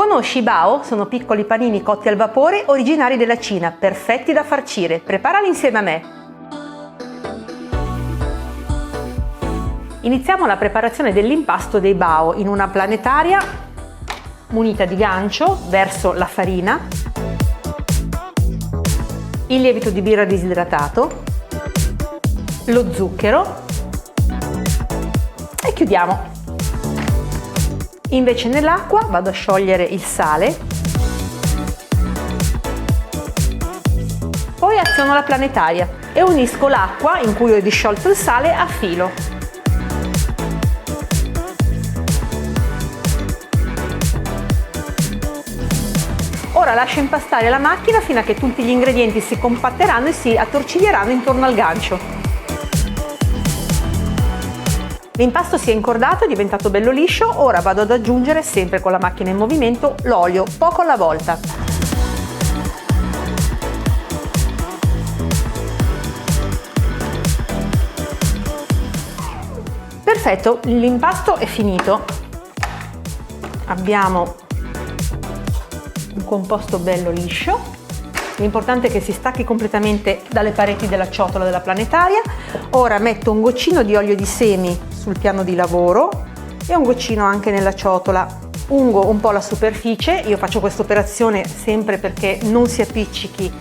Conosci i bao? Sono piccoli panini cotti al vapore originari della Cina, perfetti da farcire. Preparali insieme a me. Iniziamo la preparazione dell'impasto dei bao. In una planetaria munita di gancio verso la farina, il lievito di birra disidratato, lo zucchero e chiudiamo. Invece nell'acqua vado a sciogliere il sale, poi aziono la planetaria e unisco l'acqua in cui ho disciolto il sale a filo. Ora lascio impastare la macchina fino a che tutti gli ingredienti si compatteranno e si attorciglieranno intorno al gancio. L'impasto si è incordato, è diventato bello liscio, ora vado ad aggiungere, sempre con la macchina in movimento, l'olio, poco alla volta. Perfetto, l'impasto è finito. Abbiamo un composto bello liscio. L'importante è che si stacchi completamente dalle pareti della ciotola della planetaria. Ora metto un goccino di olio di semi sul piano di lavoro e un goccino anche nella ciotola. Ungo un po' la superficie, io faccio questa operazione sempre perché non si appiccichi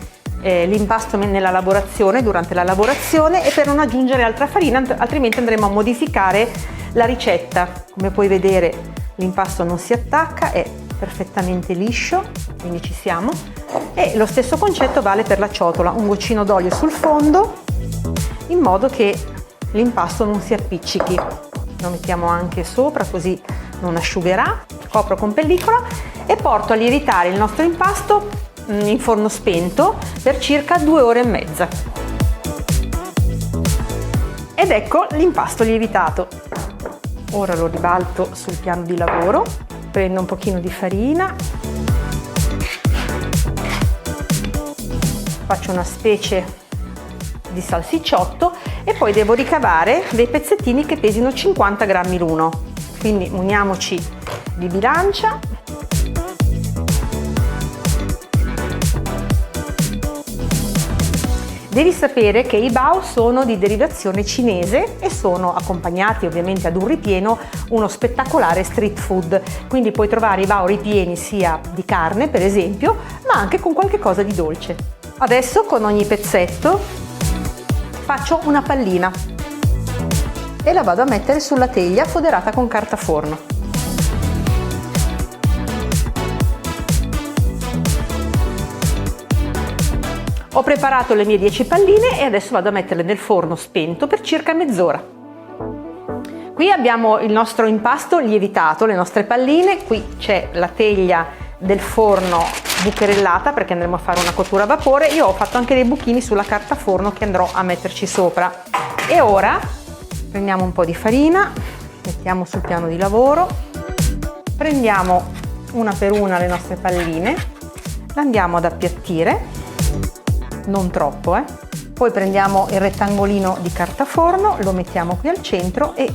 l'impasto nella lavorazione, durante la lavorazione, e per non aggiungere altra farina, altrimenti andremo a modificare la ricetta. Come puoi vedere l'impasto non si attacca, è perfettamente liscio, quindi ci siamo. E lo stesso concetto vale per la ciotola, un goccino d'olio sul fondo in modo che l'impasto non si appiccichi. Lo mettiamo anche sopra così non asciugherà, copro con pellicola e porto a lievitare il nostro impasto in forno spento per circa 2 ore e mezza. Ed ecco l'impasto lievitato. Ora lo ribalto sul piano di lavoro, prendo un pochino di farina, faccio una specie di salsicciotto e poi devo ricavare dei pezzettini che pesino 50 grammi l'uno. Quindi muniamoci di bilancia. Devi sapere che i bao sono di derivazione cinese e sono accompagnati ovviamente ad un ripieno, uno spettacolare street food. Quindi puoi trovare i bao ripieni sia di carne, per esempio, ma anche con qualche cosa di dolce. Adesso con ogni pezzetto faccio una pallina e la vado a mettere sulla teglia foderata con carta forno. Ho preparato le mie 10 palline e adesso vado a metterle nel forno spento per circa mezz'ora. Qui abbiamo il nostro impasto lievitato, le nostre palline, qui c'è la teglia del forno bucherellata perché andremo a fare una cottura a vapore. Io ho fatto anche dei buchini sulla carta forno che andrò a metterci sopra. E ora prendiamo un po' di farina, mettiamo sul piano di lavoro, prendiamo una per una le nostre palline, le andiamo ad appiattire, non troppo, Poi prendiamo il rettangolino di carta forno, lo mettiamo qui al centro e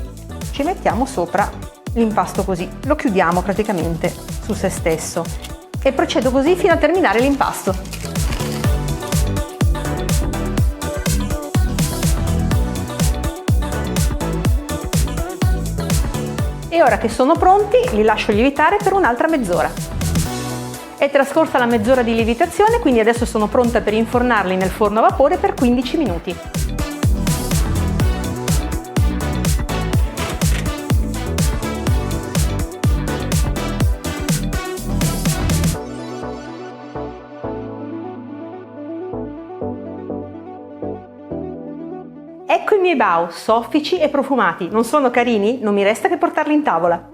ci mettiamo sopra l'impasto così, lo chiudiamo praticamente su se stesso e procedo così fino a terminare l'impasto. E ora che sono pronti li lascio lievitare per un'altra mezz'ora. È trascorsa la mezz'ora di lievitazione, quindi adesso sono pronta per infornarli nel forno a vapore per 15 minuti. Ecco i miei bao, soffici e profumati. Non sono carini? Non mi resta che portarli in tavola.